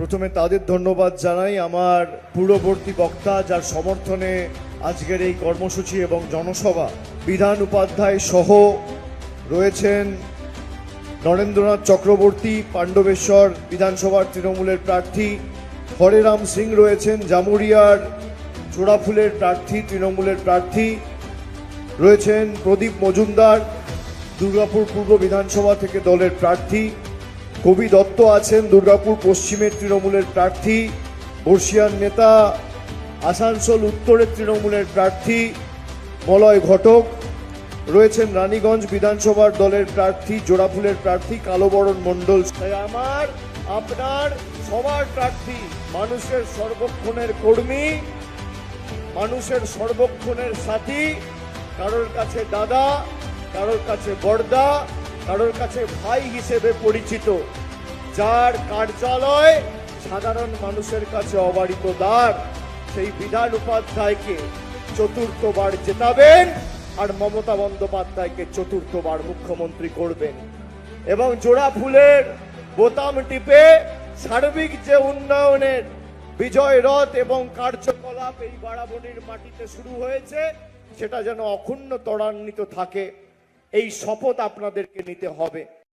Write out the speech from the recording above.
প্রথমে তাদের ধন্যবাদ জানাই, আমার পূর্ববর্তী বক্তা যার সমর্থনে আজকের এই কর্মসূচি এবং জনসভা। বিধান উপাধ্যায় সহ রয়েছেন নরেন্দ্রনাথ চক্রবর্তী, পাণ্ডবেশ্বর বিধানসভার তৃণমূলের প্রার্থী, হরেরাম সিং রয়েছেন জামুরিয়ার চোড়াফুলের প্রার্থী, তৃণমূলের প্রার্থী রয়েছেন, প্রদীপ মজুমদার দুর্গাপুর পূর্ব বিধানসভা থেকে দলের প্রার্থী, কবি দত্ত আছেন দুর্গাপুর পশ্চিমের তৃণমূলের প্রার্থী, বর্ষিয়ান নেতা আসানসোল উত্তরের তৃণমূলের প্রার্থী মলয় ঘটক রয়েছেন, রানীগঞ্জ বিধানসভার দলের প্রার্থী জোড়াফুলের প্রার্থী কালোবরণ মণ্ডল। তাই আমার আপনার সবার প্রার্থী, মানুষের সর্বক্ষণের কর্মী, মানুষের সর্বক্ষণের সাথী, কারোর কাছে দাদা, কারোর কাছে বড়দা, কারোর কাছে ভাই হিসেবে পরিচিত, যার কার্যালয় সাধারণ মানুষের কাছে অবারিত দ্বার, সেই বিধান উপাধ্যায়কে চতুর্থবার জেতাবেন আর মমতা বন্দ্যোপাধ্যায়কে চতুর্থবার মুখ্যমন্ত্রী করবেন। এবং জোড়া ফুলের বোতাম টিপে সার্বিক যে উন্নয়নের বিজয় রথ এবং কার্যকলাপ এই বাড়াবনির মাটিতে শুরু হয়েছে, সেটা যেন অক্ষুণ্ণ ত্বরান্বিত থাকে, এই শপথ আপনাদেরকে নিতে হবে।